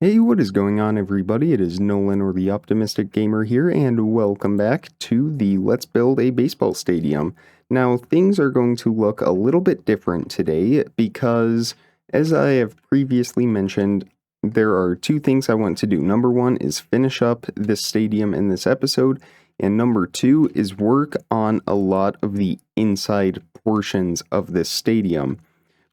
Hey, what is going on, everybody? It is Nolan, or the Optimistic Gamer here, and welcome back to the Let's Build a Baseball Stadium. Now, things are going to look a little bit different today because, as I have previously mentioned, there are two things I want to do. Number one is finish up this stadium in this episode, and number two is work on a lot of the inside portions of this stadium.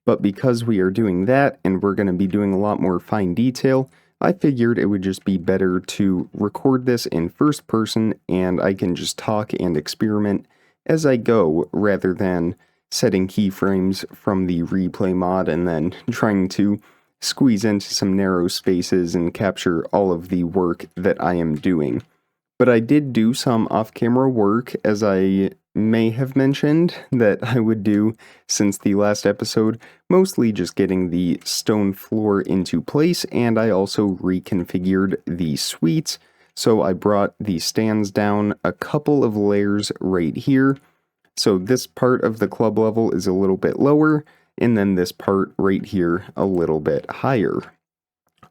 But because we are doing that and we're going to be doing a lot more fine detail, I figured it would just be better to record this in first person and I can just talk and experiment as I go rather than setting keyframes from the replay mod and then trying to squeeze into some narrow spaces and capture all of the work that I am doing. But I did do some off-camera work, as I may have mentioned that I would do since the last episode, mostly just getting the stone floor into place, and I also reconfigured the suites. So I brought the stands down a couple of layers right here. So this part of the club level is a little bit lower, and then this part right here a little bit higher.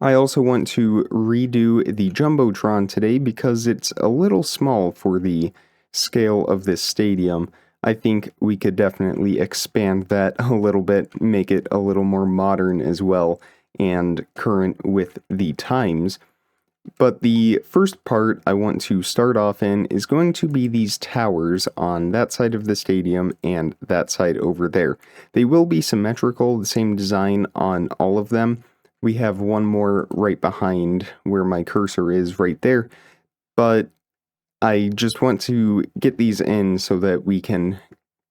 I also want to redo the Jumbotron today because it's a little small for the scale of this stadium. I think we could definitely expand that a little bit, make it a little more modern as well, and current with the times. But the first part I want to start off in is going to be these towers on that side of the stadium and that side over there. They will be symmetrical, the same design on all of them. We have one more right behind where my cursor is right there, but I just want to get these in so that we can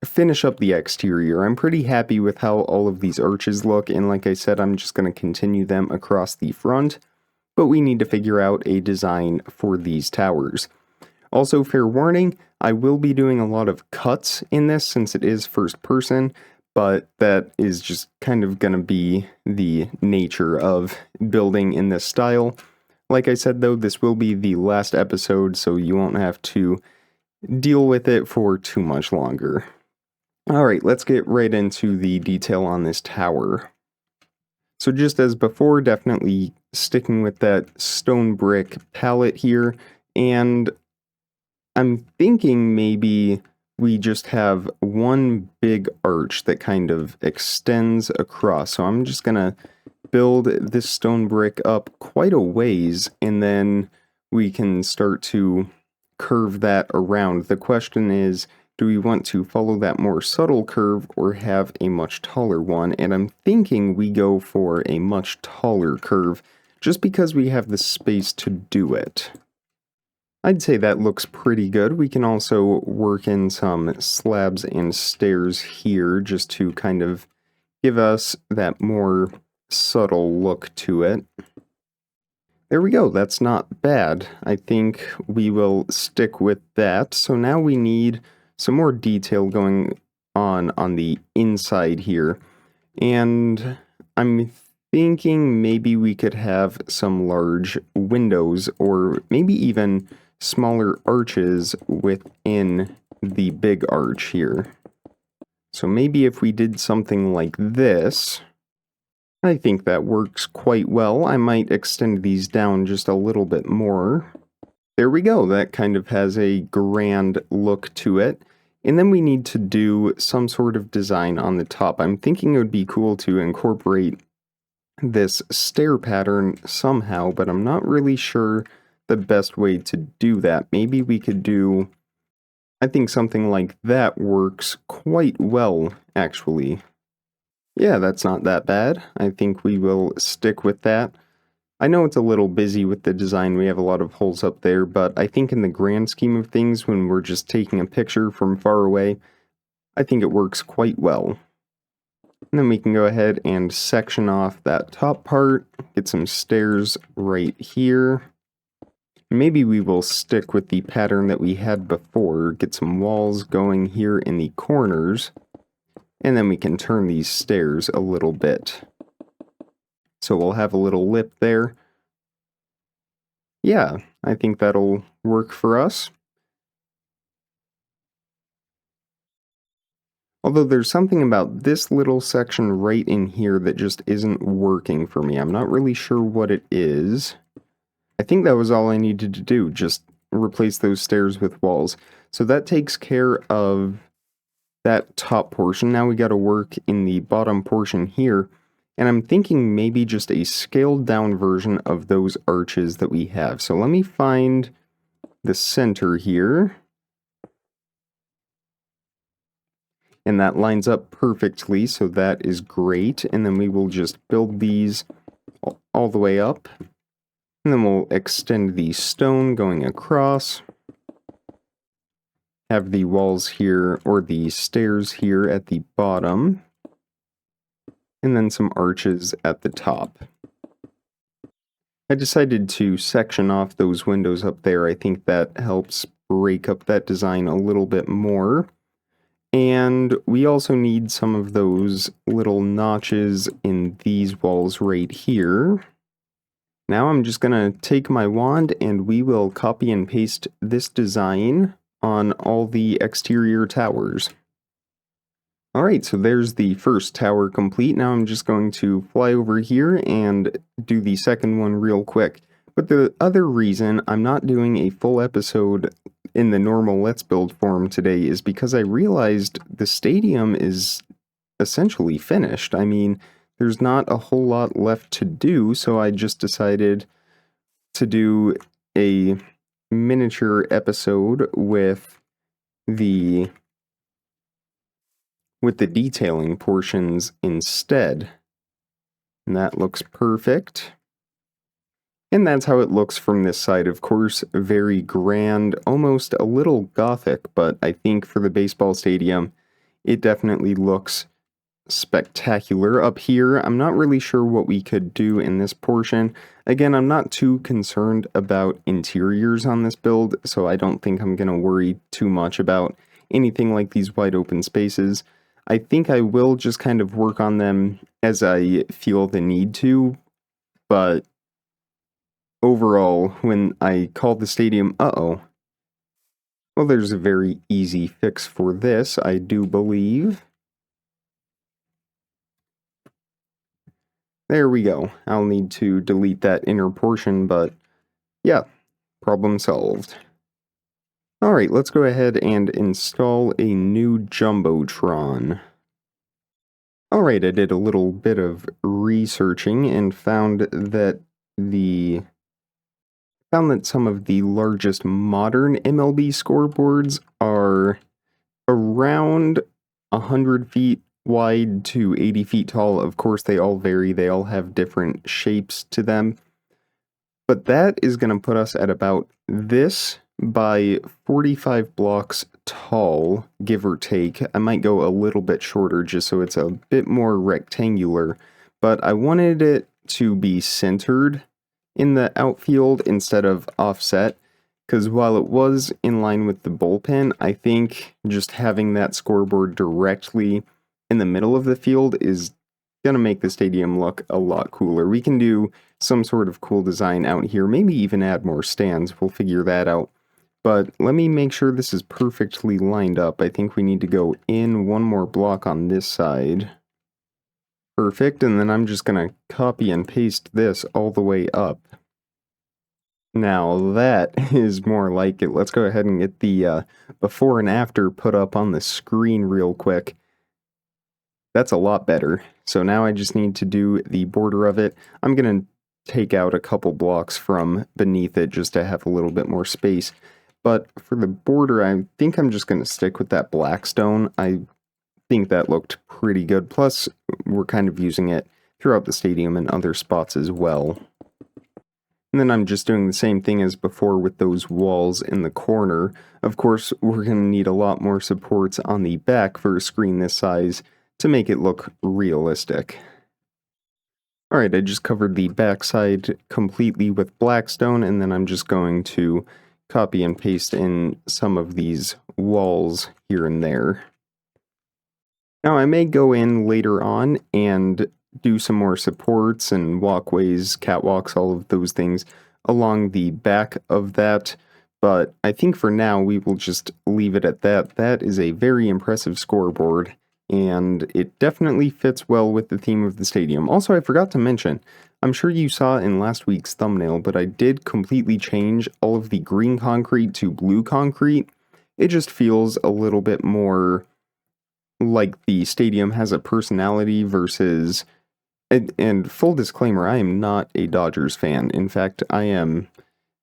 finish up the exterior. I'm pretty happy with how all of these arches look, and like I said, I'm just going to continue them across the front, but we need to figure out a design for these towers. Also, fair warning, I will be doing a lot of cuts in this since it is first person, but that is just kind of going to be the nature of building in this style. Like I said, though, this will be the last episode, so you won't have to deal with it for too much longer. Alright, let's get right into the detail on this tower. So just as before, definitely sticking with that stone brick palette here, and I'm thinking maybe we just have one big arch that kind of extends across. So I'm just gonna build this stone brick up quite a ways, and then we can start to curve that around. The question is, do we want to follow that more subtle curve or have a much taller one? And I'm thinking we go for a much taller curve just because we have the space to do it. I'd say that looks pretty good. We can also work in some slabs and stairs here just to kind of give us that more subtle look to it. There we go, that's not bad. I think we will stick with that. So now we need some more detail going on the inside here. And I'm thinking maybe we could have some large windows or maybe even smaller arches within the big arch here. So maybe if we did something like this, I think that works quite well. I might extend these down just a little bit more. There we go, that kind of has a grand look to it. And then we need to do some sort of design on the top. I'm thinking it would be cool to incorporate this stair pattern somehow, but I'm not really sure the best way to do that. Maybe we could do, I think something like that works quite well, actually. Yeah, that's not that bad. I think we will stick with that. I know it's a little busy with the design, we have a lot of holes up there, but I think in the grand scheme of things, when we're just taking a picture from far away, I think it works quite well. And then we can go ahead and section off that top part, get some stairs right here. Maybe we will stick with the pattern that we had before, get some walls going here in the corners, and then we can turn these stairs a little bit. So we'll have a little lip there. Yeah, I think that'll work for us. Although there's something about this little section right in here that just isn't working for me. I'm not really sure what it is. I think that was all I needed to do, just replace those stairs with walls. So that takes care of that top portion. Now we got to work in the bottom portion here. And I'm thinking maybe just a scaled down version of those arches that we have. So let me find the center here. And that lines up perfectly, so that is great. And then we will just build these all the way up. And then we'll extend the stone going across. Have the walls here, or the stairs here at the bottom. And then some arches at the top. I decided to section off those windows up there. I think that helps break up that design a little bit more. And we also need some of those little notches in these walls right here. Now I'm just going to take my wand and we will copy and paste this design on all the exterior towers. Alright, so there's the first tower complete. Now I'm just going to fly over here and do the second one real quick. But the other reason I'm not doing a full episode in the normal Let's Build form today is because I realized the stadium is essentially finished. I mean, there's not a whole lot left to do, so I just decided to do a miniature episode with the detailing portions instead. And that looks perfect. And that's how it looks from this side, of course. Very grand, almost a little gothic, but I think for the baseball stadium, it definitely looks spectacular. Up here, I'm not really sure what we could do in this portion. Again, I'm not too concerned about interiors on this build, so I don't think I'm going to worry too much about anything like these wide open spaces. I think I will just kind of work on them as I feel the need to, but overall, when I call the stadium, well, there's a very easy fix for this, I do believe. There we go. I'll need to delete that inner portion, but yeah, problem solved. Alright, let's go ahead and install a new Jumbotron. Alright, I did a little bit of researching and found that some of the largest modern MLB scoreboards are around 100 feet wide to 80 feet tall. Of course, they all vary. They all have different shapes to them. But that is going to put us at about this by 45 blocks tall, give or take. I might go a little bit shorter just so it's a bit more rectangular. But I wanted it to be centered in the outfield instead of offset, because while it was in line with the bullpen, I think just having that scoreboard directly in the middle of the field is going to make the stadium look a lot cooler. We can do some sort of cool design out here, maybe even add more stands. We'll figure that out. But let me make sure this is perfectly lined up. I think we need to go in one more block on this side. Perfect, and then I'm just going to copy and paste this all the way up. Now that is more like it. Let's go ahead and get the before and after put up on the screen real quick. That's a lot better. So now I just need to do the border of it. I'm going to take out a couple blocks from beneath it just to have a little bit more space. But for the border, I think I'm just going to stick with that black stone. I think that looked pretty good. Plus, we're kind of using it throughout the stadium and other spots as well. And then I'm just doing the same thing as before with those walls in the corner. Of course, we're going to need a lot more supports on the back for a screen this size to make it look realistic. Alright, I just covered the backside completely with blackstone, and then I'm just going to copy and paste in some of these walls here and there. Now I may go in later on and do some more supports and walkways, catwalks, all of those things along the back of that, but I think for now we will just leave it at that. That is a very impressive scoreboard, and it definitely fits well with the theme of the stadium. Also, I forgot to mention, I'm sure you saw in last week's thumbnail, but I did completely change all of the green concrete to blue concrete. It just feels a little bit more like the stadium has a personality versus... And full disclaimer, I am not a Dodgers fan. In fact, I am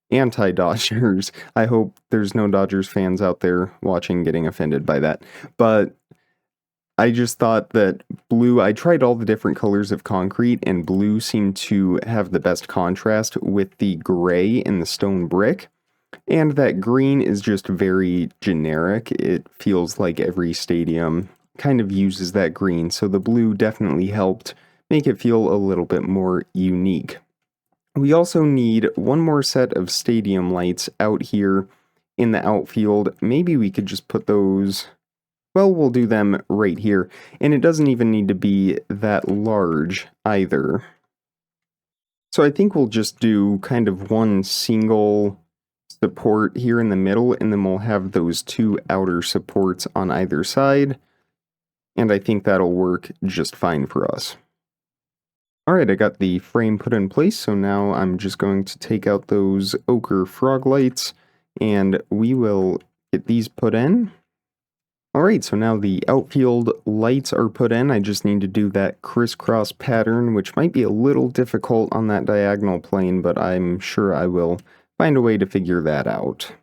anti-Dodgers. I hope there's no Dodgers fans out there watching getting offended by that. But I just thought that blue, I tried all the different colors of concrete, and blue seemed to have the best contrast with the gray and the stone brick. And that green is just very generic. It feels like every stadium kind of uses that green, so the blue definitely helped make it feel a little bit more unique. We also need one more set of stadium lights out here in the outfield. Maybe we could just put those, well, we'll do them right here. And it doesn't even need to be that large either. So I think we'll just do kind of one single support here in the middle, and then we'll have those two outer supports on either side. And I think that'll work just fine for us. Alright, I got the frame put in place, so now I'm just going to take out those ochre frog lights, and we will get these put in. Alright, so now the outfield lights are put in. I just need to do that crisscross pattern, which might be a little difficult on that diagonal plane, but I'm sure I will find a way to figure that out.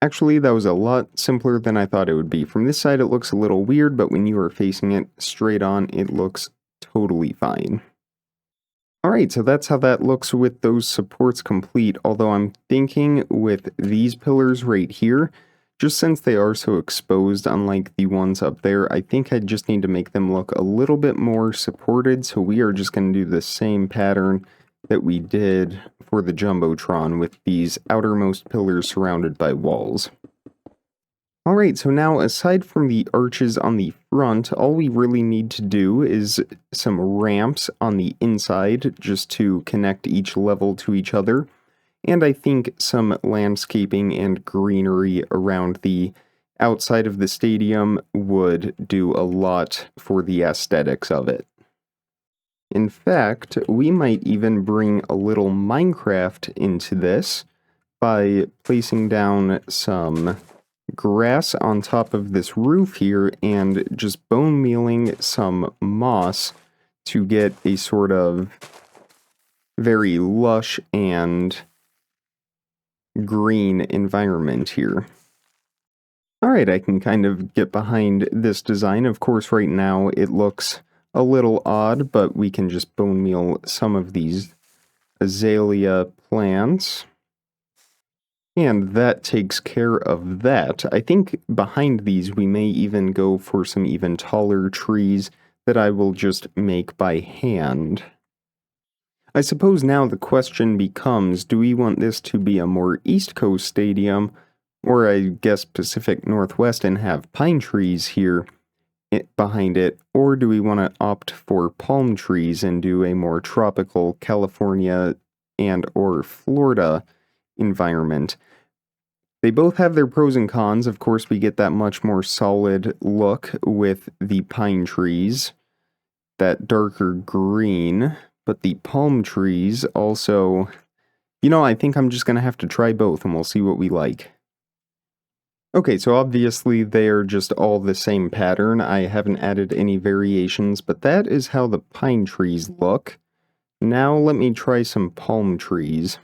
Actually, that was a lot simpler than I thought it would be. From this side it looks a little weird, but when you are facing it straight on, it looks totally fine. Alright, so that's how that looks with those supports complete, although I'm thinking with these pillars right here, just since they are so exposed unlike the ones up there, I think I just need to make them look a little bit more supported, so we are just going to do the same pattern that we did for the Jumbotron with these outermost pillars surrounded by walls. Alright, so now aside from the arches on the front, all we really need to do is some ramps on the inside just to connect each level to each other, and I think some landscaping and greenery around the outside of the stadium would do a lot for the aesthetics of it. In fact, we might even bring a little Minecraft into this by placing down some grass on top of this roof here and just bone mealing some moss to get a sort of very lush and green environment here. Alright, I can kind of get behind this design. Of course, right now it looks a little odd, but we can just bone meal some of these azalea plants. And that takes care of that. I think behind these we may even go for some even taller trees that I will just make by hand. I suppose now the question becomes, do we want this to be a more East Coast stadium, or I guess Pacific Northwest and have pine trees here behind it, or do we want to opt for palm trees and do a more tropical California and or Florida environment? They both have their pros and cons. Of course, we get that much more solid look with the pine trees, that darker green, but the palm trees also, I think I'm just going to have to try both and we'll see what we like. Okay, so obviously they are just all the same pattern. I haven't added any variations, but that is how the pine trees look. Now let me try some palm trees.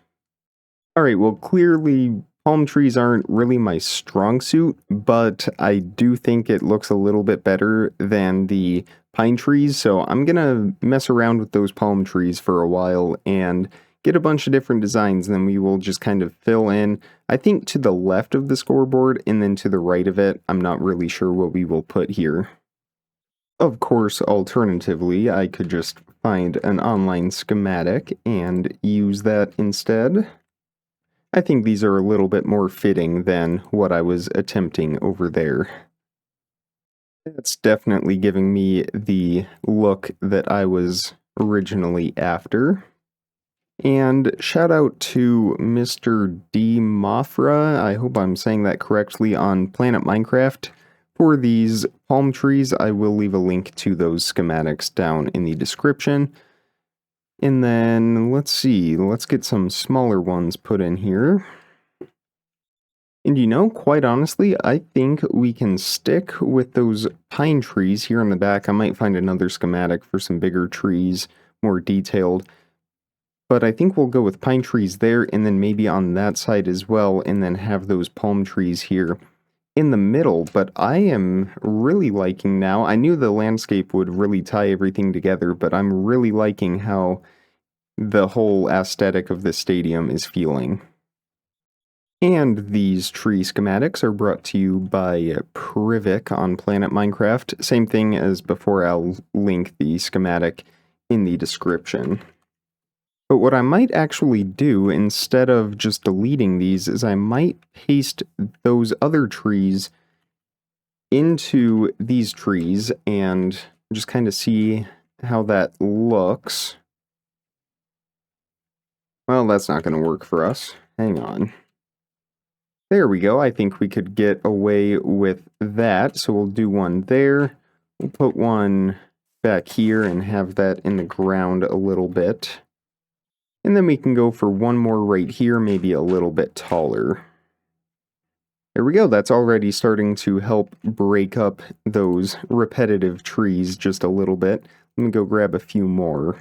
Alright, well clearly palm trees aren't really my strong suit, but I do think it looks a little bit better than the pine trees, so I'm gonna mess around with those palm trees for a while and get a bunch of different designs, and then we will just kind of fill in, I think to the left of the scoreboard, and then to the right of it. I'm not really sure what we will put here. Of course, alternatively, I could just find an online schematic and use that instead. I think these are a little bit more fitting than what I was attempting over there. It's definitely giving me the look that I was originally after. And shout out to Mr. D. Mafra, I hope I'm saying that correctly, on Planet Minecraft, For these palm trees, I will leave a link to those schematics down in the description. And then, let's see, let's get some smaller ones put in here. And you know, quite honestly, I think we can stick with those pine trees here in the back. I might find another schematic for some bigger trees, more detailed. But I think we'll go with pine trees there, and then maybe on that side as well, and then have those palm trees here in the middle. But I am really liking now, I knew the landscape would really tie everything together, but I'm really liking how the whole aesthetic of the stadium is feeling. And these tree schematics are brought to you by Privik on Planet Minecraft. Same thing as before, I'll link the schematic in the description. But what I might actually do, instead of just deleting these, is I might paste those other trees into these trees and just kind of see how that looks. Well, that's not going to work for us. Hang on. There we go. I think we could get away with that. So we'll do one there. We'll put one back here and have that in the ground a little bit. And then we can go for one more right here, maybe a little bit taller. There we go. That's already starting to help break up those repetitive trees just a little bit. Let me go grab a few more.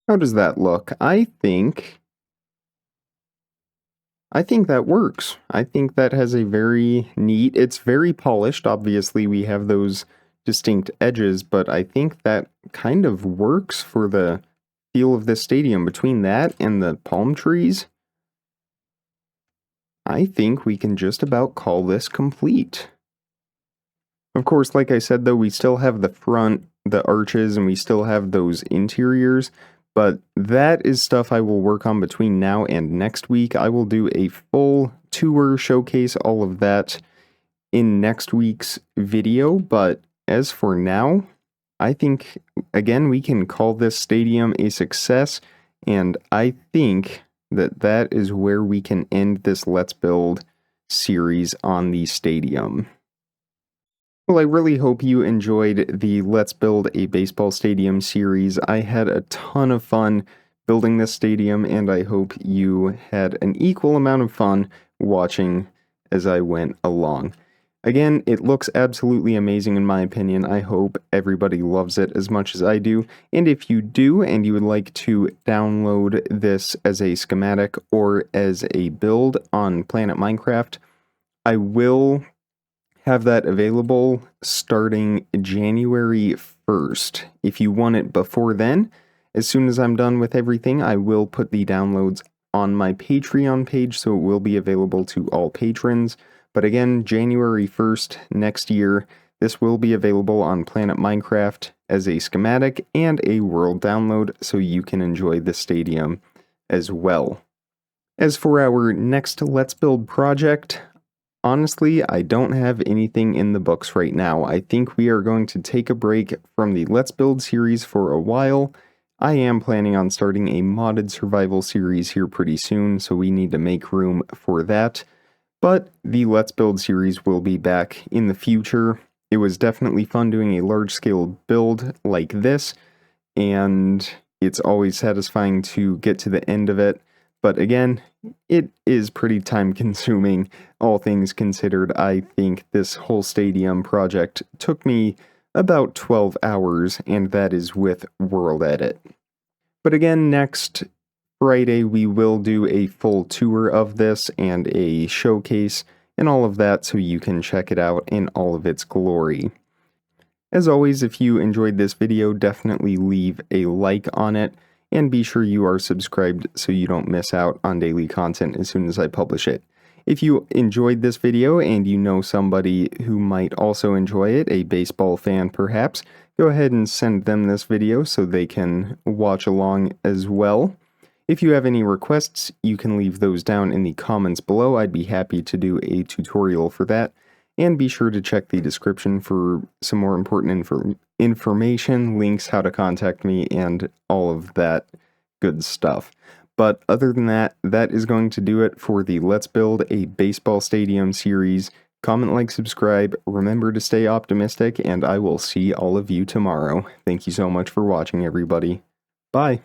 How does that look? I think that works. I think that has a very neat, it's very polished. Obviously, we have those distinct edges, but I think that kind of works for the feel of this stadium. Between that and the palm trees, I think we can just about call this complete. Of course, like I said, though, we still have the front, the arches, and we still have those interiors. But that is stuff I will work on between now and next week. I will do a full tour, showcase all of that in next week's video. But as for now, I think, again, we can call this stadium a success. And I think that that is where we can end this Let's Build series on the stadium. Well, I really hope you enjoyed the Let's Build a Baseball Stadium series. I had a ton of fun building this stadium, and I hope you had an equal amount of fun watching as I went along. Again, it looks absolutely amazing in my opinion. I hope everybody loves it as much as I do. And if you do, and you would like to download this as a schematic or as a build on Planet Minecraft, I will have that available starting January 1st. If you want it before then, as soon as I'm done with everything, I will put the downloads on my Patreon page, so it will be available to all patrons. But again, January 1st next year, this will be available on Planet Minecraft as a schematic and a world download, so you can enjoy the stadium as well. As for our next Let's Build project, honestly, I don't have anything in the books right now. I think we are going to take a break from the Let's Build series for a while. I am planning on starting a modded survival series here pretty soon, so we need to make room for that. But the Let's Build series will be back in the future. It was definitely fun doing a large-scale build like this, and it's always satisfying to get to the end of it. But again, it is pretty time-consuming, all things considered. I think this whole stadium project took me about 12 hours, and that is with World Edit. But again, next Friday we will do a full tour of this and a showcase and all of that, so you can check it out in all of its glory. As always, if you enjoyed this video, definitely leave a like on it. And be sure you are subscribed so you don't miss out on daily content as soon as I publish it. If you enjoyed this video and you know somebody who might also enjoy it, a baseball fan perhaps, go ahead and send them this video so they can watch along as well. If you have any requests, you can leave those down in the comments below. I'd be happy to do a tutorial for that. And be sure to check the description for some more important information, links, how to contact me, and all of that good stuff. But other than that, that is going to do it for the Let's Build a Baseball Stadium series. Comment, like, subscribe, remember to stay optimistic, and I will see all of you tomorrow. Thank you so much for watching, everybody. Bye.